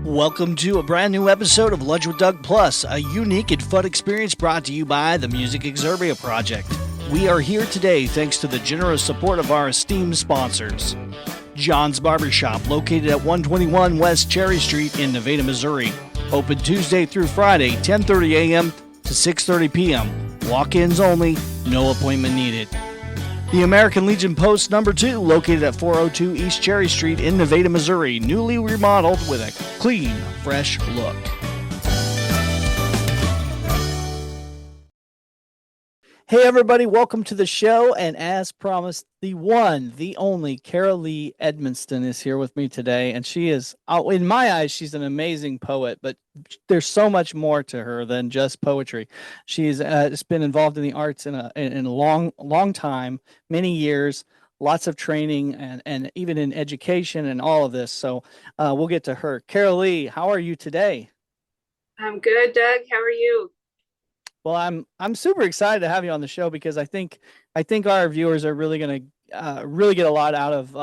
Welcome to a brand new episode of Lunch with Doug Plus, a unique and fun experience brought to you by the Music Exerbia Project. We are here today thanks to the generous support of our esteemed sponsors. John's Barbershop, located at 121 West Cherry Street in Nevada, Missouri. Open Tuesday through Friday, 10:30 a.m. to 6:30 p.m. Walk-ins only, no appointment needed. The American Legion Post number 2, located at 402 East Cherry Street in Nevada, Missouri, newly remodeled with a clean, fresh look. Hey everybody, welcome to the show, and as promised, the one, the only Karalea Edmisten is here with me today, and she is, in my eyes, she's an amazing poet, but there's so much more to her than just poetry. She's just been involved in the arts in a long time, many years, lots of training, and even in education and all of this, so we'll get to her. Karalea, how are you today? I'm good, Doug. How are you? Well, I'm super excited to have you on the show because I think our viewers are really going to really get a lot out of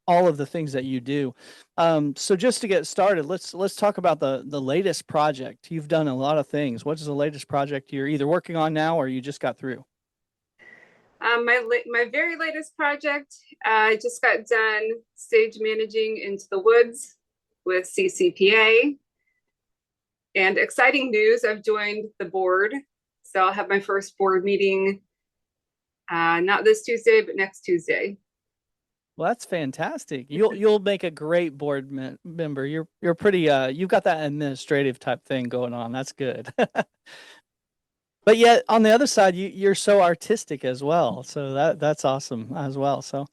all of the things that you do. So just to get started, let's talk about the latest project. You've done a lot of things. What is the latest project you're either working on now or you just got through? My very latest project, I just got done stage managing Into the Woods with CCPA. And exciting news, I've joined the board. So I'll have my first board meeting, not this Tuesday, but next Tuesday. Well, that's fantastic. You'll make a great board member. You're pretty you've got that administrative type thing going on. That's good. But yet on the other side, you're so artistic as well. So that's awesome as well. So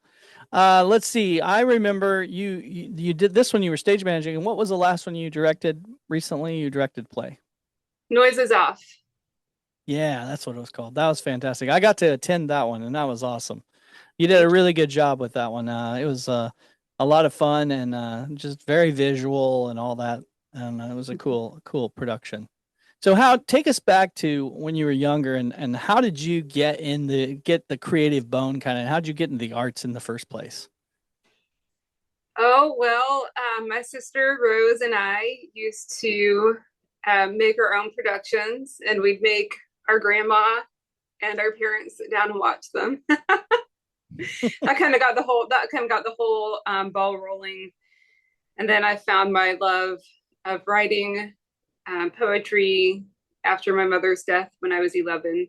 let's see. I remember you did this when you were stage managing. And what was the last one you directed recently? You directed play. Noise is off. Yeah, that's what it was called. That was fantastic. I got to attend that one, and that was awesome. You did a Thank you. really good job with that one. It was a lot of fun and just very visual and all that, and it was a cool production. So how take us back to when you were younger and how did you get the creative bone kind of how did you get into the arts in the first place? Oh, well, my sister Rose and I used to make our own productions, and we'd make our grandma and our parents sit down and watch them. That kind of got the whole ball rolling. And then I found my love of writing poetry after my mother's death when I was 11.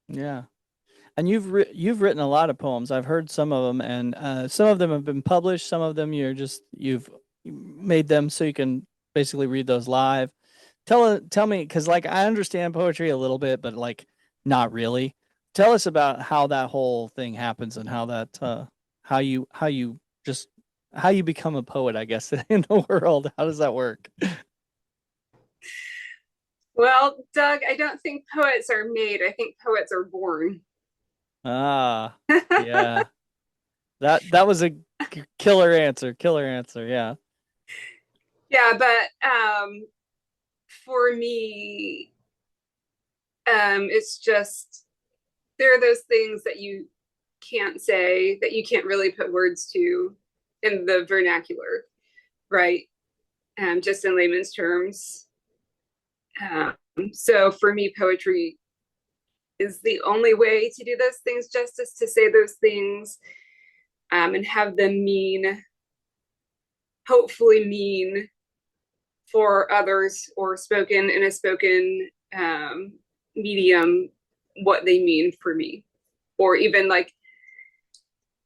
Yeah. And you've written a lot of poems. I've heard some of them, and some of them have been published. Some of them you've made them so you can basically read those live. Tell me, because like I understand poetry a little bit, but like not really. Tell us about how that whole thing happens and how that just how you become a poet, I guess, in the world. How does that work? Well, Doug, I don't think poets are made. I think poets are born. Ah, yeah. That was a killer answer. Killer answer. Yeah. Yeah, but for me, it's just there are those things that you can't say, that you can't really put words to in the vernacular, right? Just in layman's terms. Um, so for me, poetry is the only way to do those things justice, to say those things and have them hopefully mean for others, or spoken in a spoken medium, what they mean for me. Or even like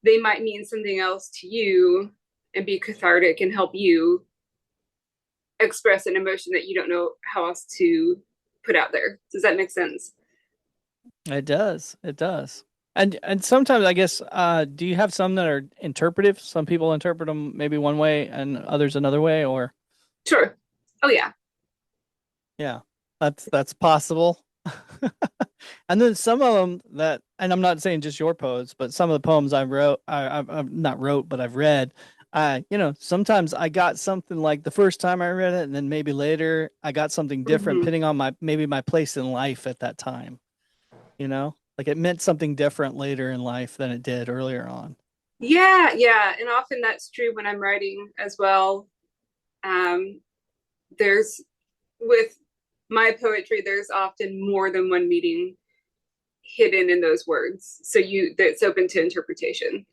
they might mean something else to you and be cathartic and help you express an emotion that you don't know how else to put out there. Does that make sense? It does. It does. And sometimes I guess do you have some that are interpretive? Some people interpret them maybe one way and others another way, or Sure. Oh yeah. yeah, that's possible. And then some of them that, and I'm not saying just your poems, but some of the poems I wrote, I've not wrote, but I've read. Sometimes I got something like the first time I read it, and then maybe later I got something different, Mm-hmm. depending on my place in life at that time. Like it meant something different later in life than it did earlier on. Yeah, and often that's true when I'm writing as well. Um, there's with my poetry, there's often more than one meaning hidden in those words, so you that's open to interpretation.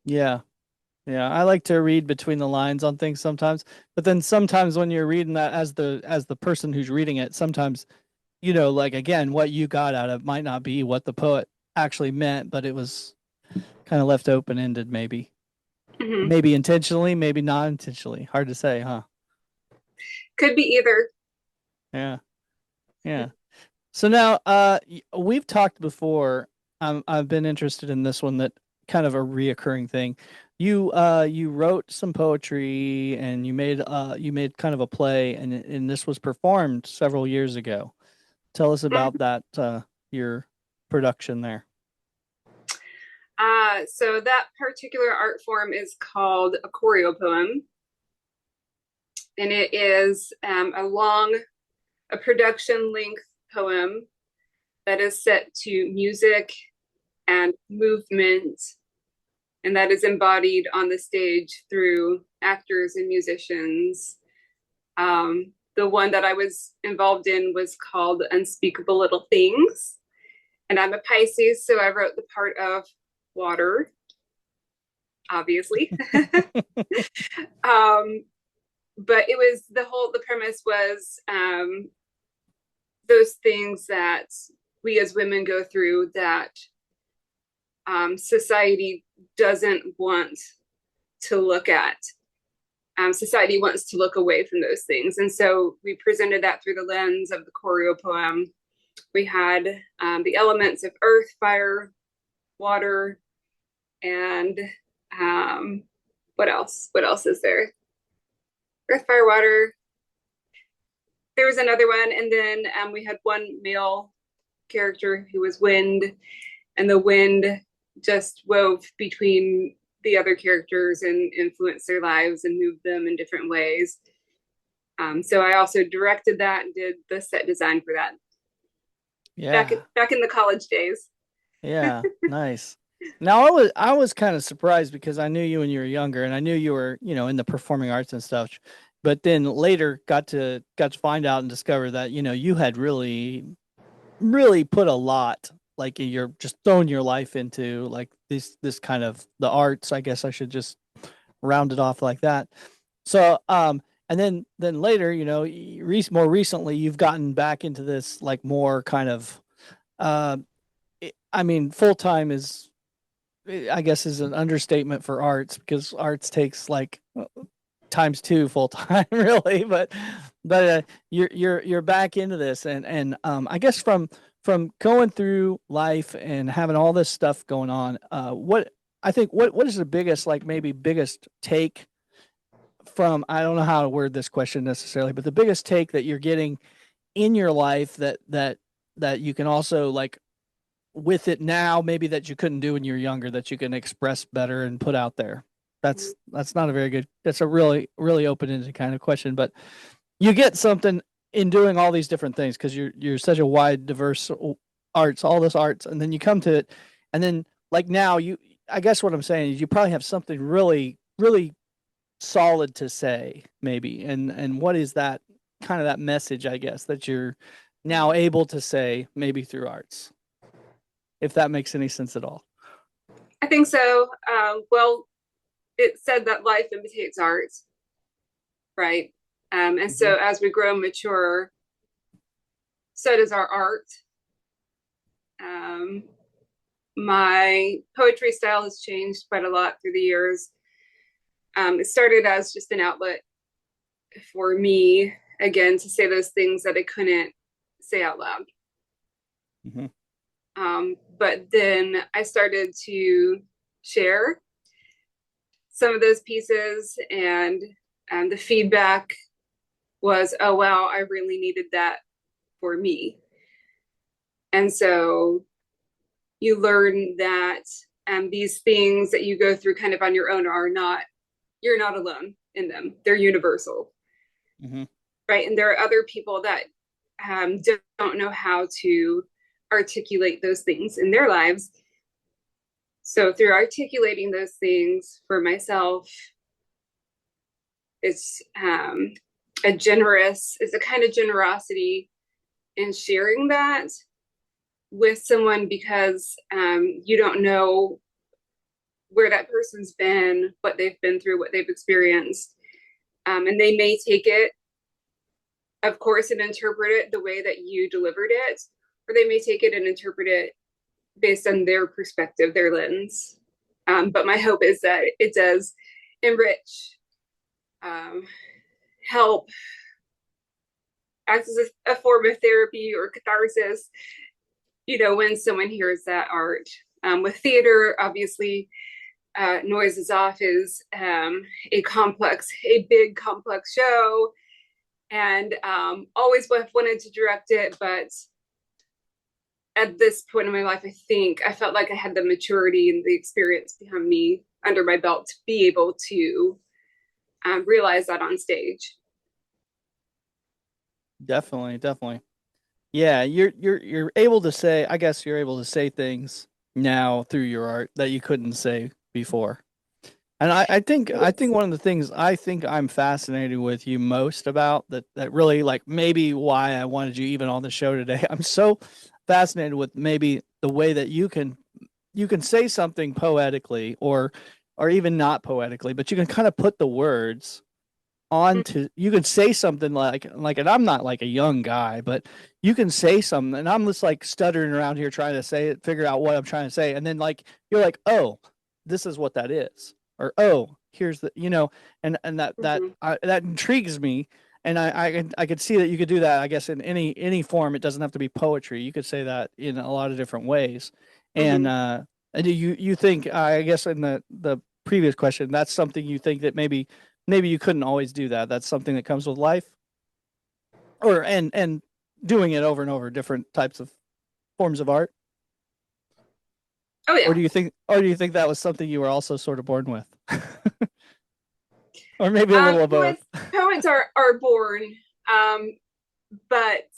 Yeah. Yeah, I like to read between the lines on things sometimes, but then sometimes when you're reading that as the person who's reading it, sometimes like again, what you got out of might not be what the poet actually meant, but it was kind of left open-ended maybe. Hmm. Maybe intentionally, maybe not intentionally. Hard to say, huh? Could be either. Yeah. Yeah. So now we've talked before. I've been interested in this one that kind of a reoccurring thing. You wrote some poetry and you made kind of a play and this was performed several years ago. Tell us about that your production there. So that particular art form is called a choreo poem, and it is a production length poem that is set to music and movement, and that is embodied on the stage through actors and musicians. The one that I was involved in was called Unspeakable Little Things, and I'm a Pisces, so I wrote the part of water, obviously. um, but it was the premise was those things that we as women go through that society doesn't want to look at. Society wants to look away from those things. And so we presented that through the lens of the choreo poem. We had the elements of earth, fire, water, and what else? What else is there? Earth, fire, water. There was another one. And then we had one male character who was wind, and the wind just wove between the other characters and influenced their lives and moved them in different ways. So I also directed that and did the set design for that Yeah. back in the college days. Yeah, nice. Now I was kind of surprised because I knew you when you were younger and I knew you were, in the performing arts and stuff. But then later got to find out and discover that, you had really put a lot like you're just throwing your life into like this kind of the arts. I guess I should just round it off like that. So and then later, more recently you've gotten back into this like more kind of uh I mean, full time is, I guess, is an understatement for arts because arts takes like times two full time, really. But you're back into this, and I guess from going through life and having all this stuff going on, what I think what is the biggest like maybe biggest take from I don't know how to word this question necessarily, but the biggest take that you're getting in your life that you can also like with it now maybe that you couldn't do when you were younger that you can express better and put out there? That's not a very good, that's a really open-ended kind of question, but you get something in doing all these different things because you're such a wide diverse arts, all this arts, and then you come to it and then like now you I guess what I'm saying is you probably have something really solid to say maybe, and what is that kind of that message I guess that you're now able to say maybe through arts, if that makes any sense at all. I think so. Well, it said that life imitates art, right? And Mm-hmm. so as we grow and mature, so does our art. Um, my poetry style has changed quite a lot through the years. It started as just an outlet for me, again, to say those things that I couldn't say out loud. Mm-hmm. But then I started to share some of those pieces, and the feedback was, oh, wow, I really needed that for me. And so you learn that these things that you go through kind of on your own are not, you're not alone in them. They're universal, Mm-hmm. right? And there are other people that don't know how to articulate those things in their lives. So through articulating those things for myself, it's it's a kind of generosity in sharing that with someone, because you don't know where that person's been, what they've been through, what they've experienced. And they may take it, of course, and interpret it the way that you delivered it, or they may take it and interpret it based on their perspective, their lens. But my hope is that it does enrich, help, act as a form of therapy or catharsis, when someone hears that art. With theater, obviously, Noise is Off is a big, complex show, and always wanted to direct it, but at this point in my life, I think I felt like I had the maturity and the experience behind me under my belt to be able to realize that on stage. Definitely. Yeah, you're able to say, I guess you're able to say things now through your art that you couldn't say before. And I think one of the things I think I'm fascinated with you most about that really, like, maybe why I wanted you even on the show today. I'm so fascinated with maybe the way that you can say something poetically, or even not poetically, but you can kind of put the words onto, you can say something like, and I'm not like a young guy, but you can say something and I'm just like stuttering around here trying to say it, figure out what I'm trying to say, and then like you're like, oh, this is what that is, or oh, here's the, and Mm-hmm. that intrigues me. And I could see that you could do that, I guess, in any form. It doesn't have to be poetry. You could say that in a lot of different ways. And Mm-hmm. do you think, I guess, in the previous question, that's something you think that maybe you couldn't always do that. That's something that comes with life, or and doing it over and over, different types of forms of art. Oh Or yeah. do you think that was something you were also sort of born with? Or maybe a little of both. Poets are born, um, but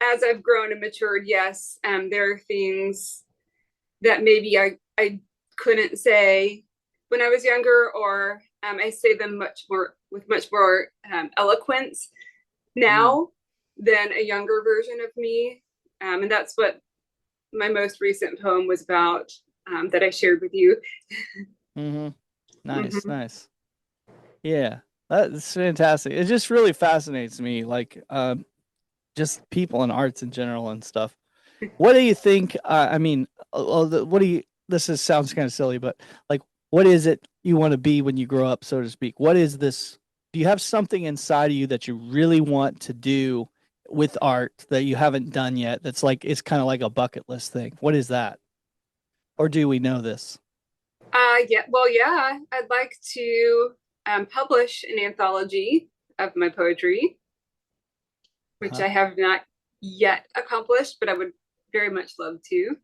as I've grown and matured, yes, there are things that maybe I couldn't say when I was younger, or I say them much more eloquence Mm, now than a younger version of me. And that's what my most recent poem was about, that I shared with you. mm-hmm. Mm-hmm. Nice. Yeah, that's fantastic. It just really fascinates me, like, just people and arts in general and stuff. What do you think? I mean, what do you? Sounds kind of silly, but like, what is it you want to be when you grow up, so to speak? What is this? Do you have something inside of you that you really want to do with art that you haven't done yet? That's like, it's kind of like a bucket list thing. What is that? Or do we know this? Yeah, well, yeah, I'd like to publish an anthology of my poetry, which Huh? I have not yet accomplished, but I would very much love to.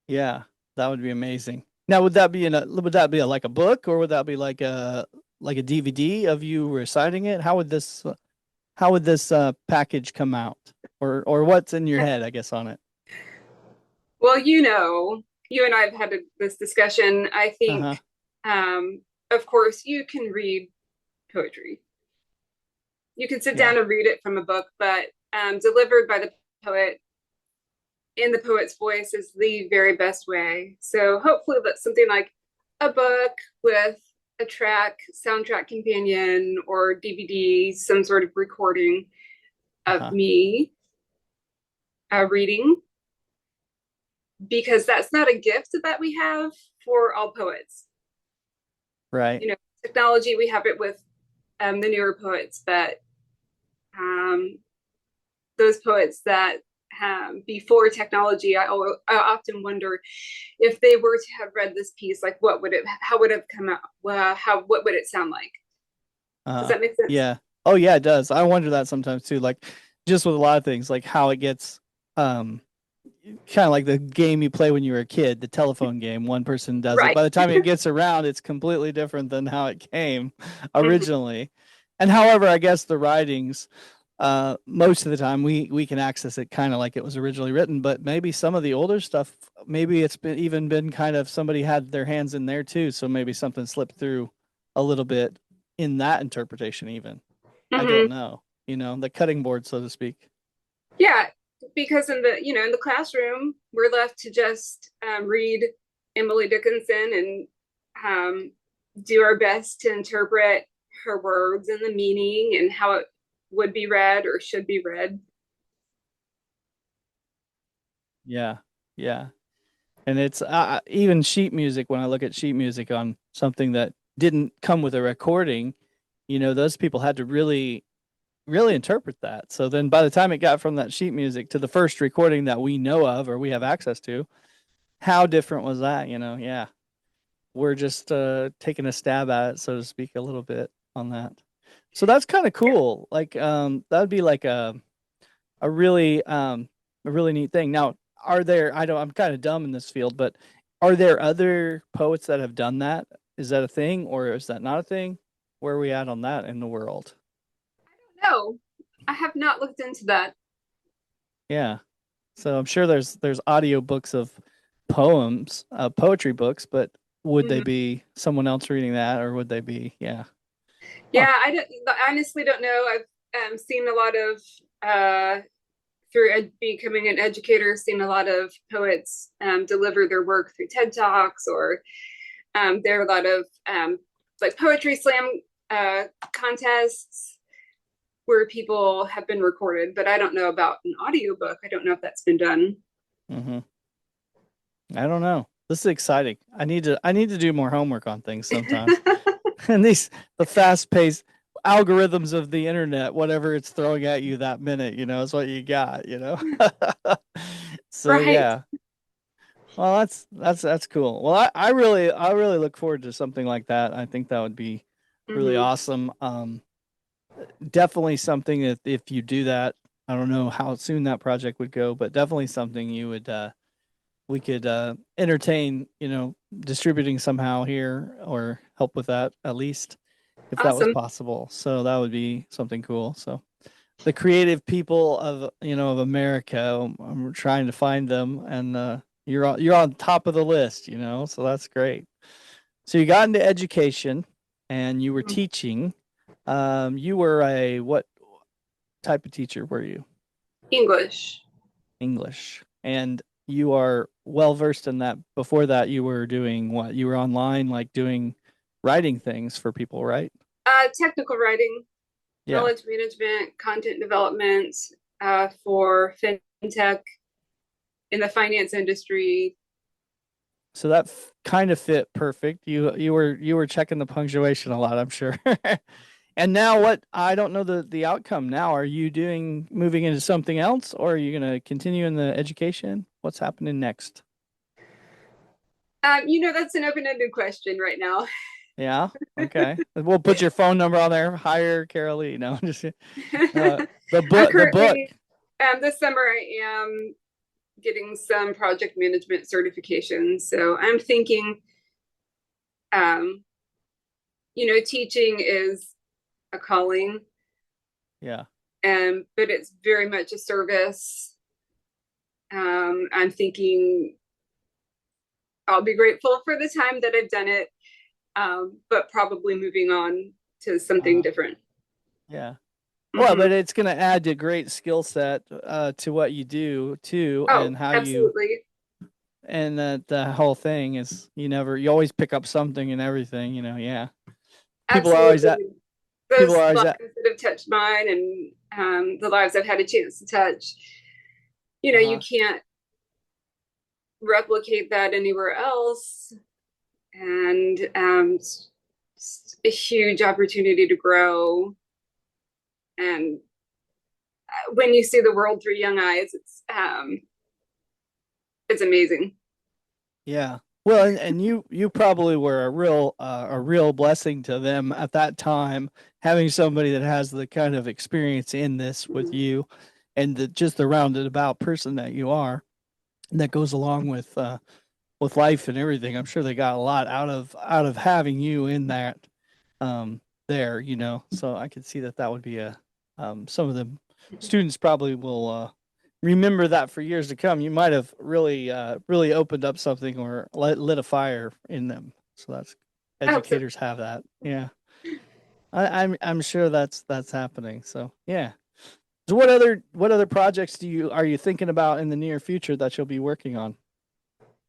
Yeah, that would be amazing. Now, would that be like a book, or would that be like a DVD of you reciting it? How would this package come out, or what's in your head, I guess, on it? Well, you and I have had this discussion. I think, Uh-huh. of course, you can read poetry. You can sit Yeah. down and read it from a book, but delivered by the poet in the poet's voice is the very best way. So hopefully that's something like a book with a soundtrack companion, or DVD, some sort of recording of Uh-huh. me reading, because that's not a gift that we have for all poets. Right. You know, technology, we have it with the newer poets, but um, those poets that before technology, I often wonder if they were to have read this piece, like how would it have come out? What would it sound like? Does that make sense? Yeah. Oh yeah, it does. I wonder that sometimes too. Like, just with a lot of things, like how it gets, um kind of like the game you play when you were a kid, the telephone game. One person does it. Right. By the time it gets around, it's completely different than how it came Mhm. originally. And however, I guess the writings, most of the time we can access it kind of like it was originally written, but maybe some of the older stuff maybe it's been even been kind of somebody had their hands in there too, so maybe something slipped through a little bit in that interpretation even. I don't Hmm. know, the cutting board, so to speak. Yeah, because in the classroom, we're left to just read Emily Dickinson and um, do our best to interpret her words and the meaning and how it would be read or should be read. Yeah. Yeah. And it's even sheet music. When I look at sheet music on something that didn't come with a recording, those people had to really, really interpret that. So then by the time it got from that sheet music to the first recording that we know of or we have access to, how different was that? Yeah. We're just taking a stab at it, so to speak, a little bit on that. So that's kind of cool. Like that would be like a really a really neat thing. Now, are there I don't I'm kind of dumb in this field, but are there other poets that have done that? Is that a thing or is that not a thing? Where are we at on that in the world? No, I have not looked into that. Yeah. So I'm sure there's audio books of poems, poetry books, but would they Mhm. be someone else reading that or would they be yeah. Huh. Yeah, I honestly don't know. I've seen a lot of through becoming an educator, seen a lot of poets deliver their work through TED Talks, or there are a lot of like poetry slam contests where people have been recorded, but I don't know about an audiobook. I don't know if that's been done. Mhm. I don't know. This is exciting. I need to do more homework on things sometimes. And the fast paced algorithms of the internet, whatever it's throwing at you that minute, is what you got. So Right. yeah. Well, that's cool. Well, I really look forward to something like that. I think that would be really Hmm. awesome. Definitely something that if you do that, I don't know how soon that project would go, but definitely something you would we could entertain, distributing somehow here or help with that at least if that was Awesome. possible. So that would be something cool. So the creative people of America, I'm trying to find them, and you're on top of the list. So that's great. So you got into education, and you were teaching. You were a what type of teacher were you? English. English. And you are well versed in that. Before that, you were doing what? You were online, like doing writing things for people, right? Technical writing, Yeah. knowledge management, content development for fintech in the finance industry. So that kind of fit perfect. You were checking the punctuation a lot, I'm sure. And now what? I don't know the outcome now. Are you doing moving into something else or are you going to continue in the education? What's happening next? That's an open-ended question right now. Yeah. Okay. We'll put your phone number on there. Hire Carolee. No, just the I'm book. currently, this summer, I am getting some project management certifications. So I'm thinking, um, teaching is a calling, Yeah. but it's very much a service. I'm thinking I'll be grateful for the time that I've done it, but probably moving on to something Uh, different. yeah. Well, Hmm. but it's going to add a great skill set to what you do too, Oh, and how you absolutely. and that the whole thing is you always pick up something and everything. Yeah. People are always at Absolutely. people Those are always lives at. that have touched mine and the lives I've had a chance to touch, you Uh-huh. can't replicate that anywhere else. And it's a huge opportunity to grow. And when you see the world through young eyes, it's amazing. Yeah. Well, and you probably were a real blessing to them at that time, having somebody that has the kind of experience in this with Mhm. you, and just the rounded about person that you are, that goes along with life and everything. I'm sure they got a lot out of having you in that there. So I could see that would be some of the students probably will remember that for years to come. You might have really opened up something or lit a fire in them. So that's I hope so. educators have that. Yeah. I'm sure that's happening. So yeah. So what other projects are you thinking about in the near future that you'll be working on?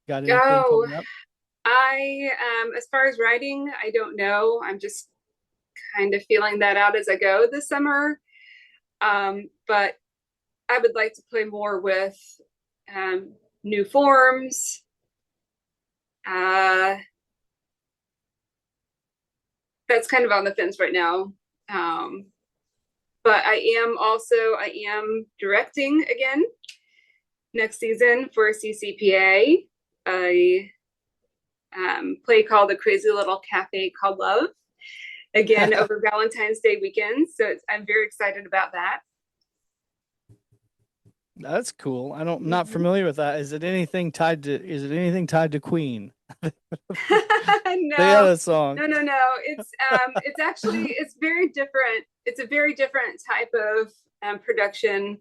Got anything Oh, coming up? I as far as writing, I don't know. I'm just kind of feeling that out as I go this summer. But I would like to play more with new forms. Uh, that's kind of on the fence right now. Um, but I am directing again next season for CCPA, a play called The Crazy Little Cafe Called Love, again over Valentine's Day weekend. So I'm very excited about that. That's cool. Not Mhm. familiar with that. Is it anything tied to Queen? They had No, a song. no. It's actually it's very different. It's a very different type of production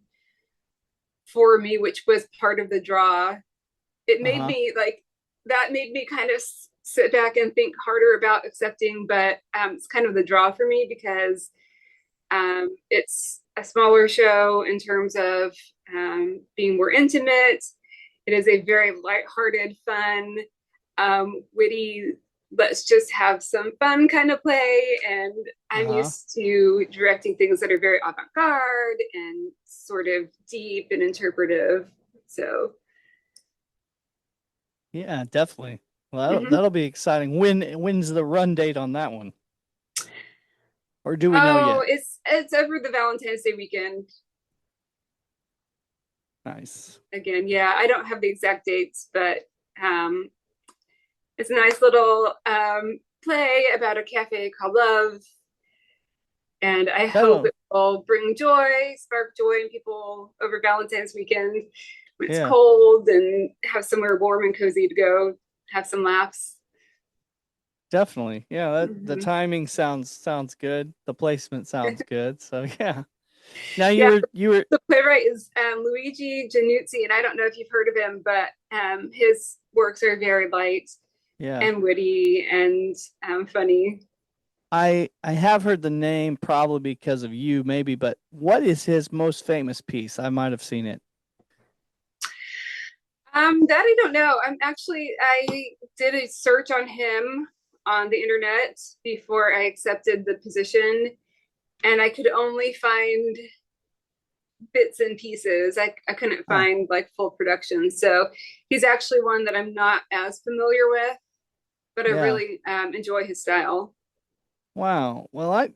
for me, which was part of the draw. It made Uh-huh. me like that made me kind of sit back and think harder about accepting, but it's kind of the draw for me because it's a smaller show in terms of being more intimate. It is a very lighthearted, fun, witty, let's just have some fun kind of play. And I'm Uh-huh. used to directing things that are very avant garde and sort of deep and interpretive. So, Yeah, definitely. Well, mhm. that'll be exciting. When's the run date on that one? Or do we know Oh, yet? it's over the Valentine's Day weekend. Nice. Again, yeah, I don't have the exact dates, but um, it's a nice little play about a cafe called Love, and I hope That'll it will bring joy, spark joy in people over Valentine's weekend when it's yeah, cold and have somewhere warm and cozy to go, have some laughs. definitely. Yeah, the Mhm. timing sounds good. The placement sounds good. So yeah. Now Yeah, you were the playwright is Luigi Januzzi, and I don't know if you've heard of him, but his works are very light yeah. and witty and funny. I have heard the name probably because of you, maybe, but what is his most famous piece? I might have seen it. That I don't know. I did a search on him on the internet before I accepted the position, and I could only find bits and pieces. I couldn't Huh. find like full production. So he's actually one that I'm not as familiar with, but I Yeah. really enjoy his style. Wow. Well,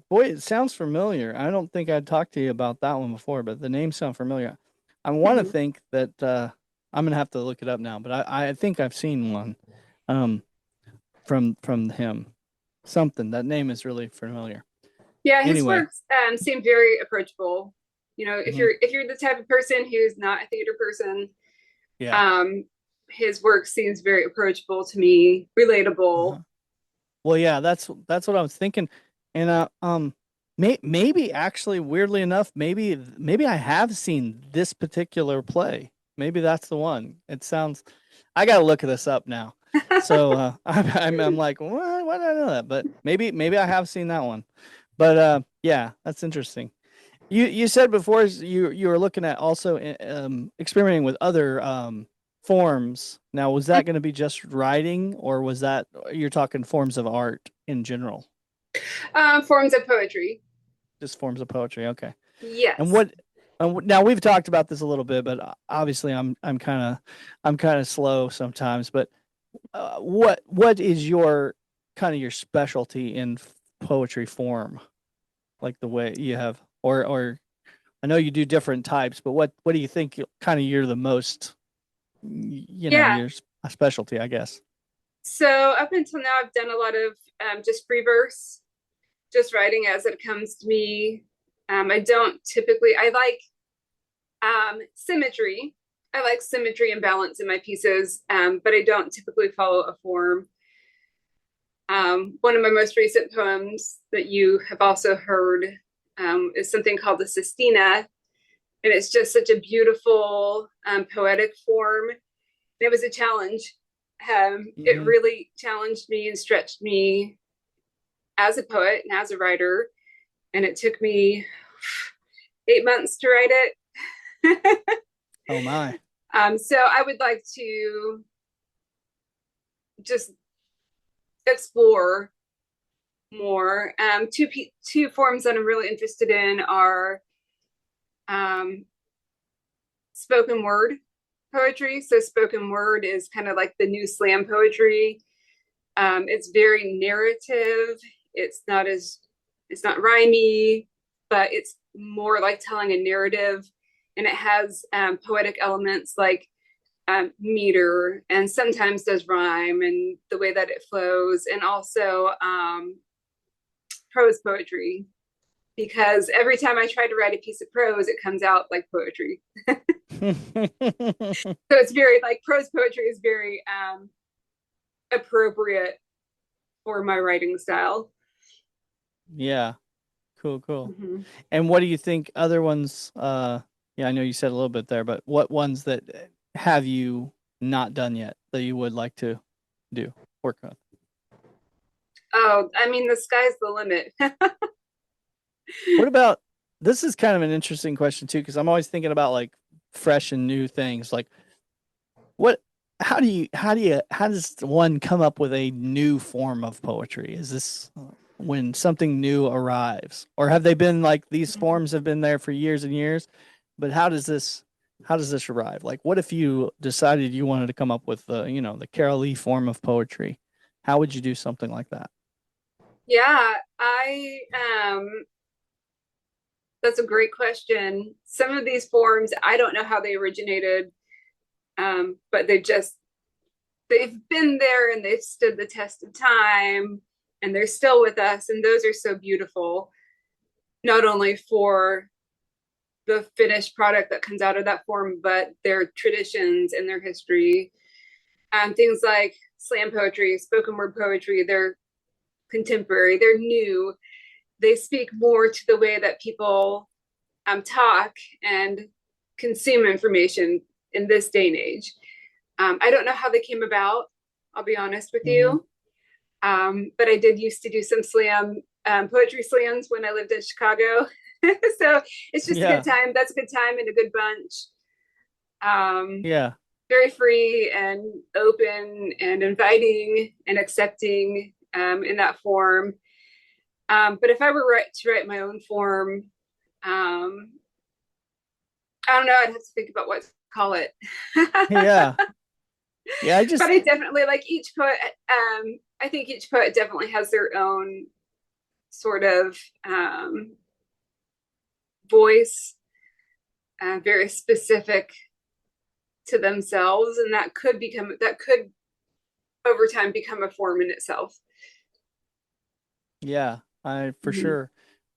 boy, it sounds familiar. I don't think I'd talked to you about that one before, but the names sound familiar. I want to Mhm. think that I'm gonna have to look it up now, but I think I've seen one um from him. Something that name is really familiar. Yeah, his Anyway, works seem very approachable. You know, mhm, if you're the type of person who's not a theater person, yeah. um, his work seems very approachable to me, relatable. Uh-huh. Well, yeah, that's what I was thinking, and maybe actually, weirdly enough, maybe I have seen this particular play. Maybe that's the one. It sounds. I gotta look this up now. So I'm like, what? Why did I know that? But maybe I have seen that one. But yeah, that's interesting. You said before you were looking at also experimenting with other forms. Now, was that going to be just writing, or was that you're talking forms of art in general? Forms of poetry. Just forms of poetry. Okay. And Yes. what? Now we've talked about this a little bit, but obviously I'm kind of slow sometimes. But what is your kind of your specialty in poetry form, like the way you have, or I know you do different types, but what do you think kind of you're the most, Yeah. your specialty, I guess. So up until now, I've done a lot of just free verse, just writing as it comes to me. I don't typically, I like symmetry. I like symmetry and balance in my pieces, but I don't typically follow a form. One of my most recent poems that you have also heard is something called the Sistina, and it's just such a beautiful poetic form. It was a challenge. It Hmm. really challenged me and stretched me as a poet and as a writer, and it took me 8 months to write it. Oh my. So I would like to just explore more. Two forms that I'm really interested in are um, spoken word poetry. So spoken word is kind of like the new slam poetry. It's very narrative. It's not as it's not rhymey, but it's more like telling a narrative, and it has poetic elements like meter, and sometimes does rhyme and the way that it flows, and also prose poetry. Because every time I try to write a piece of prose, it comes out like poetry. So it's very like prose poetry is very appropriate for my writing style. Yeah. Cool, cool. Mm-hmm. And what do you think other ones yeah, I know you said a little bit there, but what ones that have you not done yet that you would like to do, work on? Oh, I mean, the sky's the limit. What about this is kind of an interesting question too, because I'm always thinking about like fresh and new things. Like what how does one come up with a new form of poetry? Is this when something new arrives? Or have they been like these forms have been there for years and years? But how does this arrive? Like what if you decided you wanted to come up with the, the Carol Lee form of poetry? How would you do something like that? Yeah, I that's a great question. Some of these forms, I don't know how they originated, but they've been there and they've stood the test of time, and they're still with us, and those are so beautiful, not only for the finished product that comes out of that form, but their traditions and their history. Things like slam poetry, spoken word poetry, they're contemporary, they're new, they speak more to the way that people talk and consume information in this day and age. I don't know how they came about, I'll be honest with Mm-hmm. you. But I did used to do some poetry slams when I lived in Chicago. So it's just a good Yeah. time. That's a good time and a good bunch. Um, Yeah. Very free and open and inviting and accepting in that form. But if I were to write my own form, um, I don't know. I'd have to think about what to call it. Yeah. Yeah, I But just I definitely like each poet. I think each poet definitely has their own sort of voice, very specific to themselves, and that could over time become a form in itself. yeah, I for Mm-hmm. sure.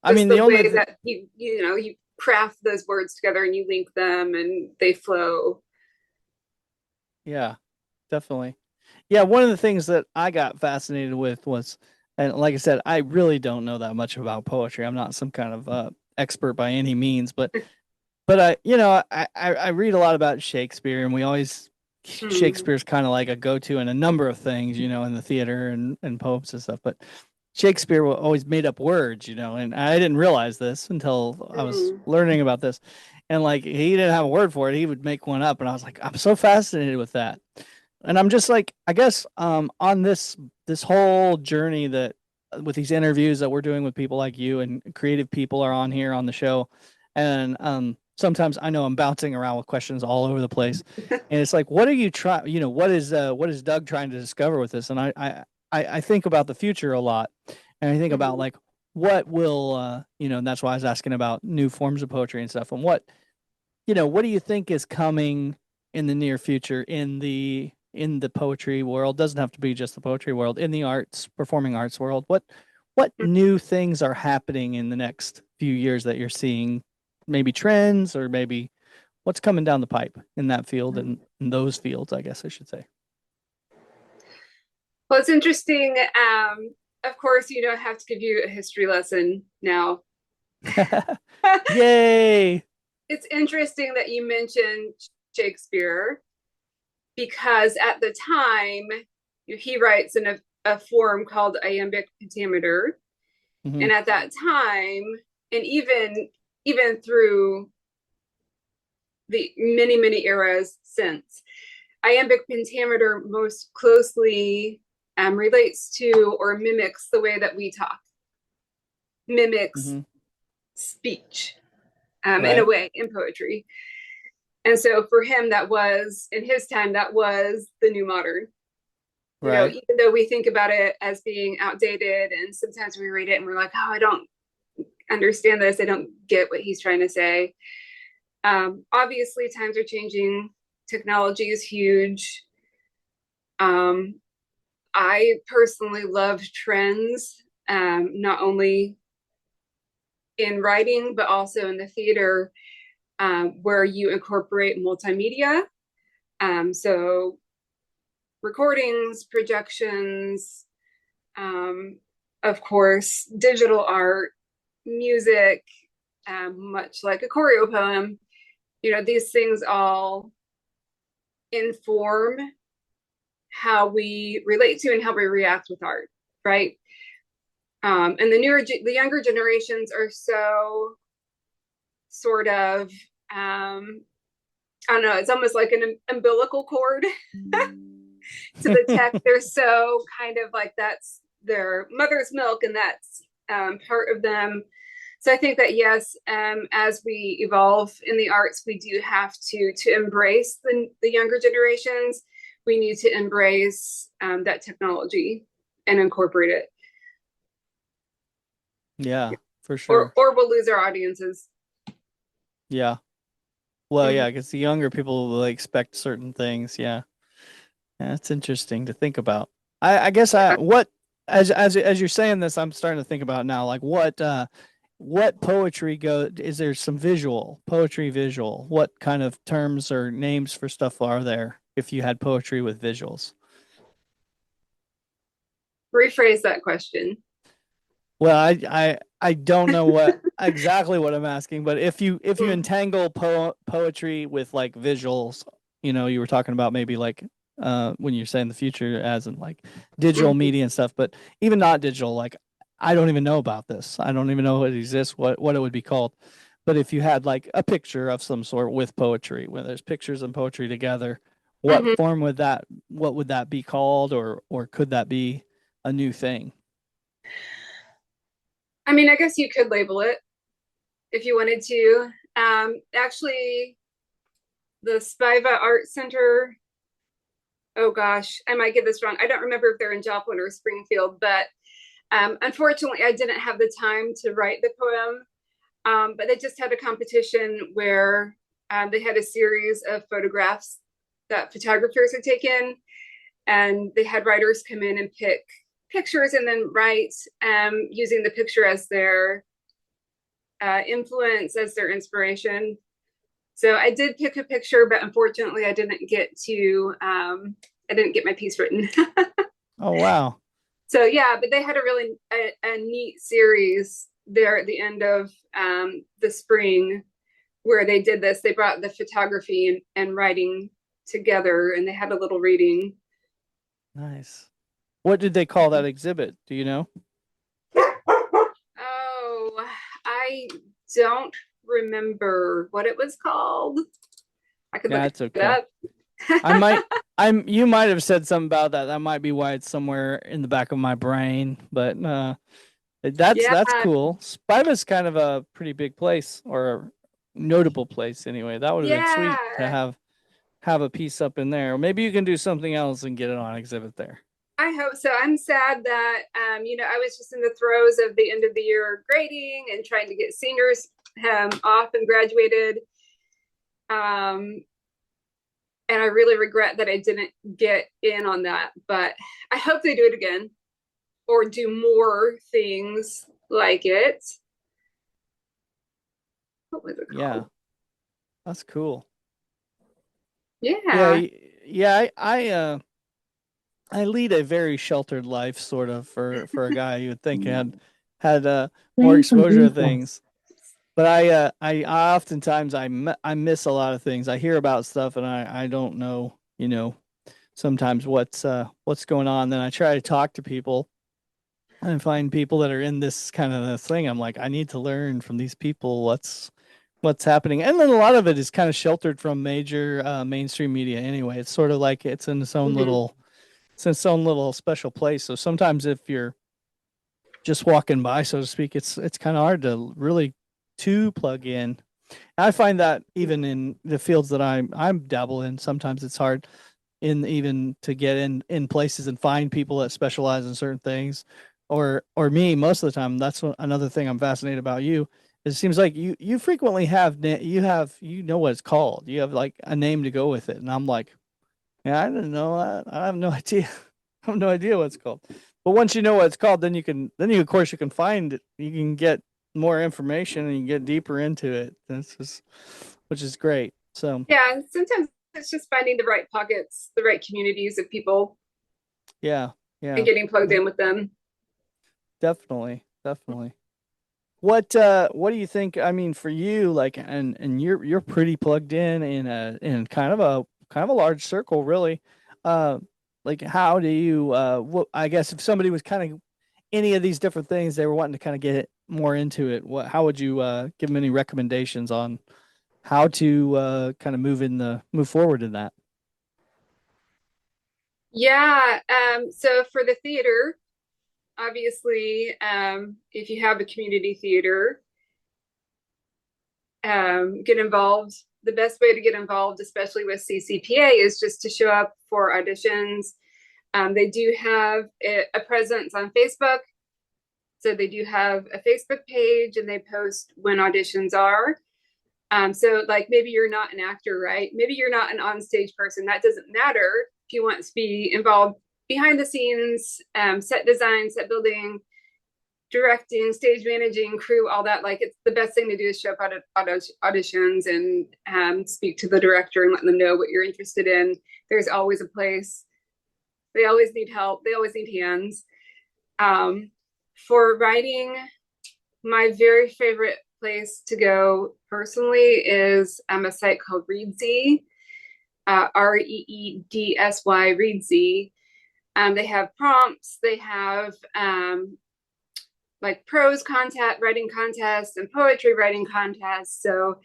I Just mean, the the only way that you craft those words together and you link them and they flow. yeah, definitely. Yeah, one of the things that I got fascinated with was, and like I said, I really don't know that much about poetry. I'm not some kind of expert by any means, but I read a lot about Shakespeare, and we always Mm. Shakespeare's kind of like a go-to in a number of things, in the theater and poems and stuff. But Shakespeare always made up words, and I didn't realize this until I was Mm. learning about this. And like he didn't have a word for it, he would make one up, and I was like, I'm so fascinated with that. And I'm just like, I guess on this whole journey that with these interviews that we're doing with people like you and creative people are on here on the show, and sometimes I know I'm bouncing around with questions all over the place, and it's like, what are you trying? What is Doug trying to discover with this? And I think about the future a lot, and I think about Mm-hmm. like what will and that's why I was asking about new forms of poetry and stuff, and what do you think is coming in the near future in the poetry world? Doesn't have to be just the poetry world, in the arts, performing arts world. What new things are happening in the next few years that you're seeing? Maybe trends, or maybe what's coming down the pipe in that field and in those fields, I guess I should say. Well, it's interesting. Of course, you don't have to give you a history lesson now. Yay. it's interesting that you mentioned Shakespeare because at the time he writes in a form called iambic pentameter, Hmm. and at that time, and even through the many eras since, iambic pentameter most closely relates to or mimics the way that we talk, mimics Hmm. speech in a Right. way in poetry. And so for him, that was in his time, that was the new modern. You know, Right. even though we think about it as being outdated, and sometimes we read it and we're like, oh, I don't understand this. I don't get what he's trying to say. Obviously, times are changing. Technology is huge. Um, I personally love trends, not only in writing, but also in the theater, where you incorporate multimedia. So recordings, projections, um, of course, digital art, music, much like a choreo poem. You know, these things all inform how we relate to and how we react with art, right? And the younger generations are so sort of, I don't know, it's almost like an umbilical cord to the tech. They're so kind of like that's their mother's milk, and that's part of them. So I think that yes, as we evolve in the arts, we do have to embrace the younger generations. We need to embrace that technology and incorporate it, Yeah, for sure. or we'll lose our audiences. Yeah. Well, Mm-hmm. yeah, because the younger people will expect certain things. Yeah. Yeah, that's interesting to think about. I guess I Yeah. what as you're saying this, I'm starting to think about now, like what poetry go is there some visual poetry visual? What kind of terms or names for stuff are there if you had poetry with visuals? Rephrase that question. Well, I don't know what exactly what I'm asking, but if you Mm-hmm. entangle poetry with like visuals, you were talking about maybe like when you're saying the future as in like digital media and stuff, but even not digital, like I don't even know about this. I don't even know it exists, what it would be called. But if you had like a picture of some sort with poetry, when there's pictures and poetry together, Mm-hmm. what would that be called, or could that be a new thing? I mean, I guess you could label it if you wanted to. Actually, the Spiva Art Center, oh gosh, I might get this wrong. I don't remember if they're in Joplin or Springfield, but unfortunately, I didn't have the time to write the poem. But they just had a competition where they had a series of photographs that photographers had taken, and they had writers come in and pick pictures and then write using the picture as their influence, as their inspiration. So I did pick a picture, but unfortunately, I didn't get my piece written. Oh wow. So yeah, but they had a really a neat series there at the end of the spring where they did this. They brought the photography and writing together, and they had a little reading. Nice. What did they call that exhibit? Do you know? Oh, I don't remember what it was called. I could look Yeah, it it's okay. up. I might you might have said something about that. That might be why it's somewhere in the back of my brain, but Yeah, that's cool. Spiva's kind of a pretty big place or a notable place anyway. That would have been sweet to yeah. have a piece up in there. Or maybe you can do something else and get it on exhibit there. I hope so. I'm sad that I was just in the throes of the end of the year grading and trying to get seniors off and graduated. Um, and I really regret that I didn't get in on that. But I hope they do it again or do more things like it. What was it Yeah, called? that's cool. Yeah, Yeah. yeah, I lead a very sheltered life, sort of, for a guy you would think had more exposure to things. But I oftentimes I miss a lot of things. I hear about stuff and I don't know, sometimes what's going on. Then I try to talk to people and find people that are in this kind of this thing. I'm like, I need to learn from these people what's happening. And then a lot of it is kind of sheltered from major mainstream media anyway. It's sort of like Hmm. it's its own little special place. So sometimes if you're just walking by, so to speak, it's kind of hard to really to plug in. I find that even in the fields that I'm dabble in, sometimes it's hard in even to get in places and find people that specialize in certain things. Or me, most of the time, that's another thing I'm fascinated about you. It seems like you frequently you know what it's called. You have like a name to go with it, and I'm like, yeah, I didn't know that. I have no idea. I have no idea what it's called. But once you know what it's called, then you of course you can find it. You can get more information and you can get deeper into it. That's just which is great. So Yeah, sometimes it's just finding the right pockets, the right communities of people, yeah, and yeah, getting plugged in with them. definitely, definitely. What do you think? I mean, for you, like, and you're pretty plugged in kind of a large circle, really. Uh, like, how do you what I guess if somebody was kind of any of these different things they were wanting to kind of get more into it, what how would you give them any recommendations on how to kind of move forward in that? Yeah, so for the theater, obviously, if you have a community theater, get involved. The best way to get involved, especially with CCPA, is just to show up for auditions. They do have a presence on Facebook. So they do have a Facebook page and they post when auditions are. So like maybe you're not an actor, right? Maybe you're not an onstage person. That doesn't matter if you want to be involved behind the scenes, set design, set building, directing, stage managing, crew, all that. Like it's the best thing to do is show up at auditions and speak to the director and let them know what you're interested in. There's always a place. They always need help. They always need hands. Um, for writing, my very favorite place to go personally is a site called Reedsy, Reedsy, Reedsy. They have prompts, they have like prose content writing contests and poetry writing contests. So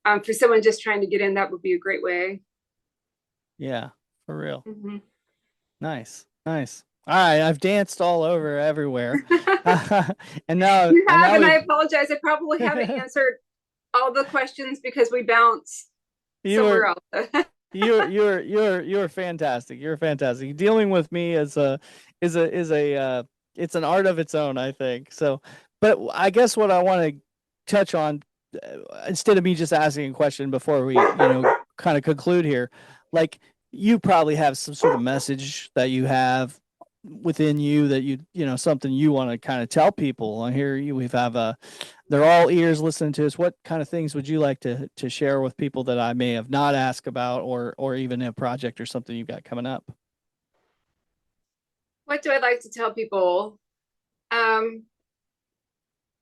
for someone just trying to get in, that would be a great way. Yeah, for real. Mm-hmm. Nice, nice. All right, I've danced all over everywhere, and now You and have, now and I we've apologize. I probably haven't answered all the questions because we bounce you somewhere were else. you're fantastic. You're fantastic. Dealing with me is a it's an art of its own, I think. So, but I guess what I want to touch on instead of me just asking a question before we, kind of conclude here, like you probably have some sort of message that you have within you that something you want to kind of tell people. I hear you we have they're all ears listening to us. What kind of things would you like to share with people that I may have not asked about, or even a project or something you've got coming up? What do I like to tell people? Um,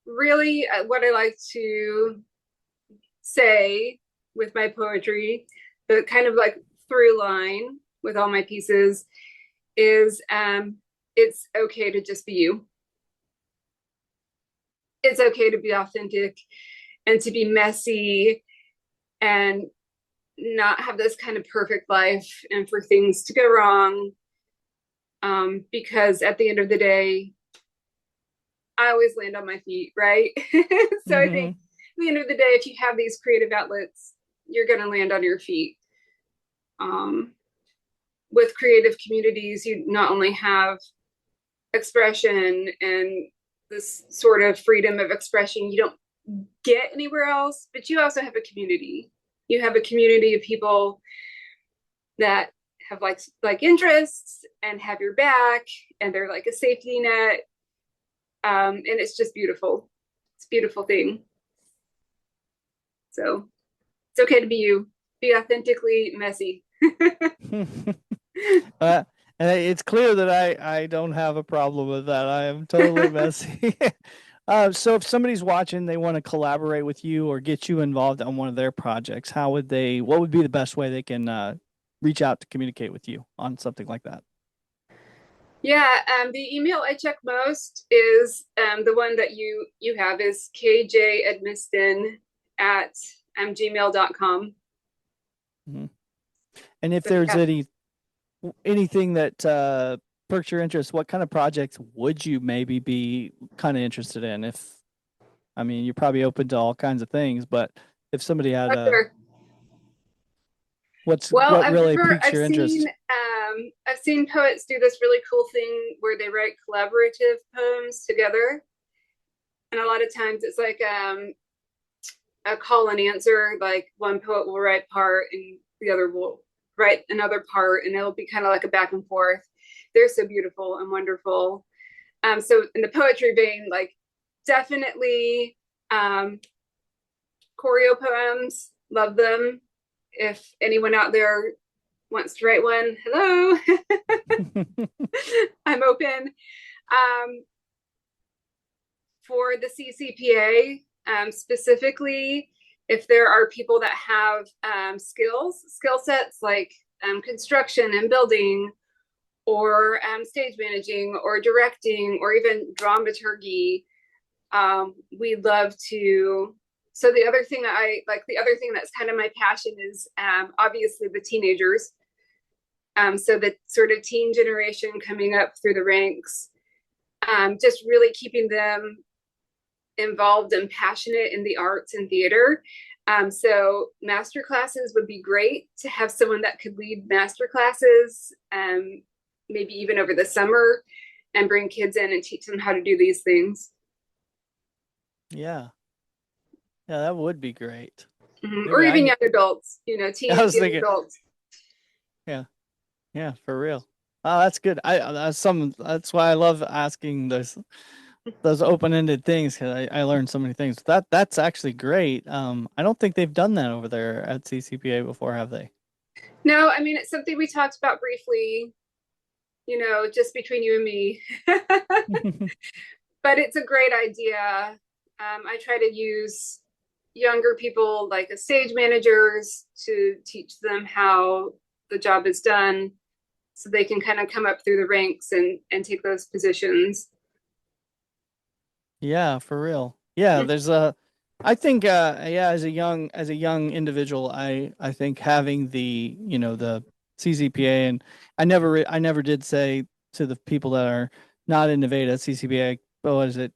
really, what I like to say with my poetry, the kind of like through line with all my pieces is it's okay to just be you. It's okay to be authentic and to be messy and not have this kind of perfect life and for things to go wrong. Because at the end of the day, I always land on my feet, right? So I think Mm-hmm. at the end of the day, if you have these creative outlets, you're going to land on your feet. Um, with creative communities, you not only have expression and this sort of freedom of expression you don't get anywhere else, but you also have a community. You have a community of people that have like interests and have your back, and they're like a safety net. And it's just beautiful. It's a beautiful thing. So it's okay to be you. Be authentically messy. uh, and it's clear that I don't have a problem with that. I am totally messy. So if somebody's watching, they want to collaborate with you or get you involved on one of their projects, what would be the best way they can reach out to communicate with you on something like that? Yeah, the email I check most is the one that you have is kjedmisten at gmail.com. Mhm. And if So there's yeah, anything that perks your interest, what kind of projects would you maybe be kind of interested in? If I mean, you're probably open to all kinds of things, but if somebody had sure. Well, what really piques I've your seen interest? I've seen poets do this really cool thing where they write collaborative poems together, and a lot of times it's like a call and answer. Like one poet will write part, and the other will write another part, and it'll be kind of like a back and forth. They're so beautiful and wonderful. So in the poetry vein, like definitely choreo poems, love them. If anyone out there wants to write one, hello, I'm open. Um, for the CCPA, specifically, if there are people that have skill sets like construction and building, or stage managing, or directing, or even dramaturgy, we'd love to. So the other thing that's kind of my passion is obviously the teenagers. So the sort of teen generation coming up through the ranks, just really keeping them involved and passionate in the arts and theater. So master classes would be great to have someone that could lead master classes, maybe even over the summer, and bring kids in and teach them how to do these things. Yeah. Yeah, that would be great. Or Maybe I even can, young adults, I teens, was young thinking, adults. yeah, yeah, for real. Oh, that's good. That's why I love asking those open-ended things because I learned so many things. That's actually great. I don't think they've done that over there at CCPA before, have they? No, I mean, it's something we talked about briefly, just between you and me. But it's a great idea. I try to use younger people like stage managers to teach them how the job is done so they can kind of come up through the ranks and take those positions. Yeah, for real. Yeah, I think yeah, as a young individual, I think having the CCPA, and I never did say to the people that are not in Nevada, CCPA, what is it?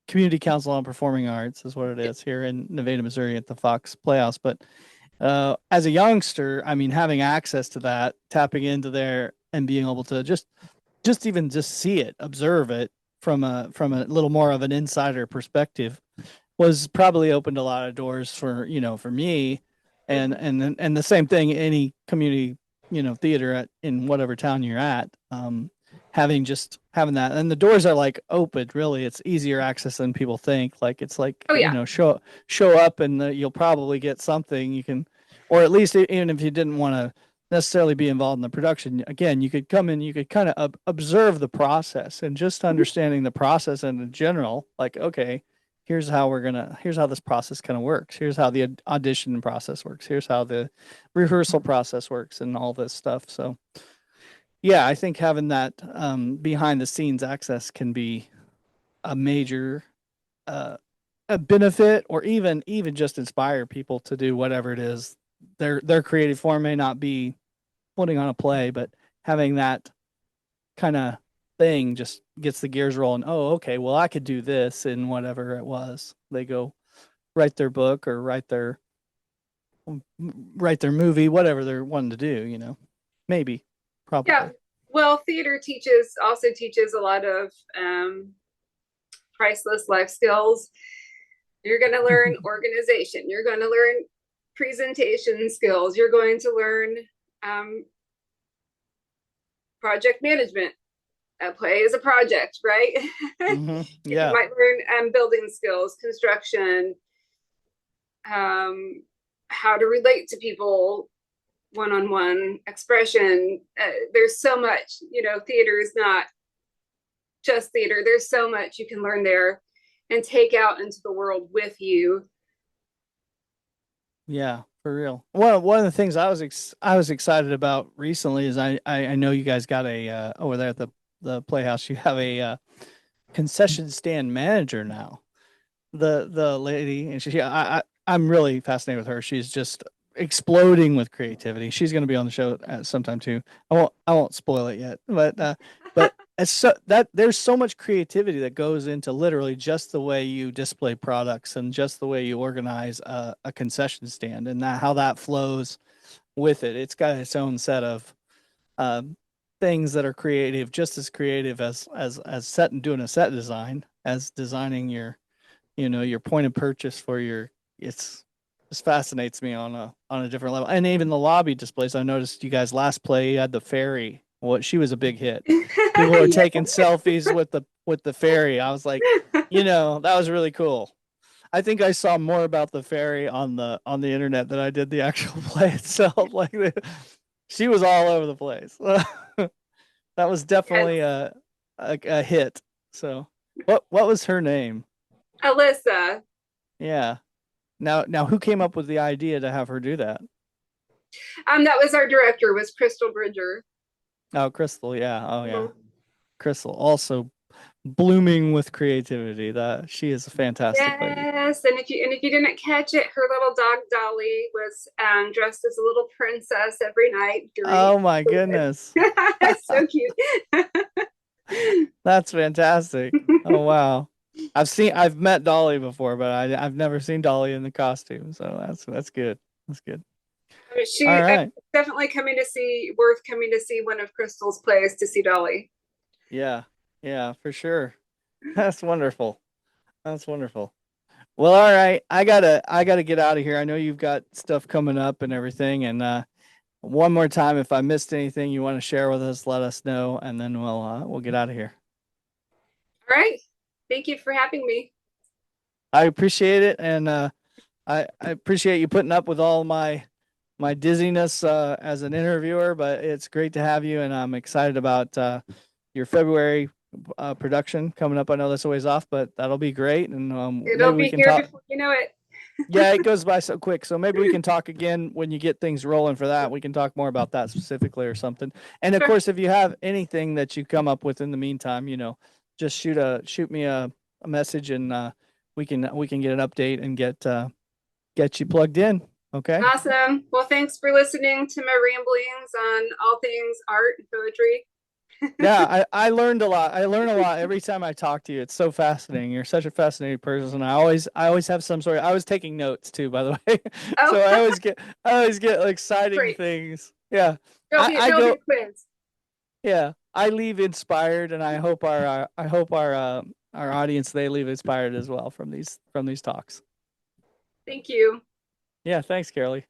Community Council on Performing Arts is what it is here in Nevada, Missouri at the Fox Playhouse. But as a youngster, I mean, having access to that, tapping into there and being able to just see it, observe it from a little more of an insider perspective was probably opened a lot of doors for for me, and Mhm. and the same thing any community theater in whatever town you're at, having that, and the doors are like open, really it's easier access than people think, like it's like Oh yeah. show up and you'll probably get something you can, or at least even if you didn't want to necessarily be involved in the production, again you could come in, you could kind of observe the process, and just understanding the process in general, like okay, here's how this process kind of works, here's how the audition process works, here's how the rehearsal process works and all this stuff. So yeah, I think having that behind the scenes access can be a major uh, a benefit, or even just inspire people to do whatever it is their creative form may not be putting on a play, but having that kind of thing just gets the gears rolling. Oh, okay, well I could do this in whatever it was. They go write their book or write their movie, whatever they're wanting to do, Maybe, Yeah. probably. Well, theater also teaches a lot of priceless life skills. You're going to learn organization. You're going to learn presentation skills. You're going to learn um, project management. A play is a project, right? You Yeah. might learn building skills, construction, um, how to relate to people, one-on-one expression. There's so much, theater is not just theater. There's so much you can learn there. and take out into the world with you. Yeah, for real. One of the things I was excited about recently is I know you guys got a over there at the Playhouse, you have a concession stand manager now. The lady, and I'm really fascinated with her. She's just exploding with creativity. She's going to be on the show at sometime too. I won't spoil it yet, but it's so that there's so much creativity that goes into literally just the way you display products and just the way you organize a concession stand, and that how that flows with it. It's got its own set of um, things that are creative, just as creative as set and doing a set design, as designing your point of purchase for your. It's just fascinates me on a different level. And even the lobby displays, I noticed you guys last play you had the fairy. What, she was a big hit. People were Yeah. taking selfies with the fairy. I was like, that was really cool. I think I saw more about the fairy on the internet than I did the actual play itself. She was all over the place. That was Yes. definitely a hit. So what was her name? Alyssa. Yeah. Now who came up with the idea to have her do that? That was our director, was Crystal Bridger. Oh, Crystal, yeah. Oh yeah. Mhm. Crystal also blooming with creativity. That she is a fantastic lady. Yes, and if you didn't catch it, her little dog Dolly was dressed as a little princess every night during. Oh my goodness. So cute. That's fantastic. Oh wow. I've met Dolly before, but I've never seen Dolly in the costume. So that's good. That's good. All She right. definitely worth coming to see one of Crystal's plays to see Dolly. Yeah. Yeah, for sure. That's wonderful. That's wonderful. Well, all right. I gotta get out of here. I know you've got stuff coming up and everything. And one more time, if I missed anything you want to share with us, let us know, and then we'll get out of here. All right. Thank you for having me. I appreciate it, and I appreciate you putting up with all my dizziness as an interviewer. But it's great to have you, and I'm excited about your February production coming up. I know that's a ways off, but that'll be great, and It'll maybe we be can here talk. before you know it. Yeah, it goes by so quick. So maybe we can talk again when you get things rolling for that. We can talk more about that specifically or something. And of Sure. course, if you have anything that you come up with in the meantime, just shoot me a message, and we can get an update and get you plugged in. Okay. Awesome. Well, thanks for listening to my ramblings on all things art and poetry. Yeah, I learned a lot. I learn a lot every time I talk to you. It's so fascinating. You're such a fascinating person. I always have some sort of, I was taking notes too, by the way. Oh, So I always get exciting great. things. Yeah. There'll be I there'll be go a quiz. yeah. I leave inspired, and I hope our audience, they leave inspired as well from these talks. Thank you. Yeah, thanks, Carolee.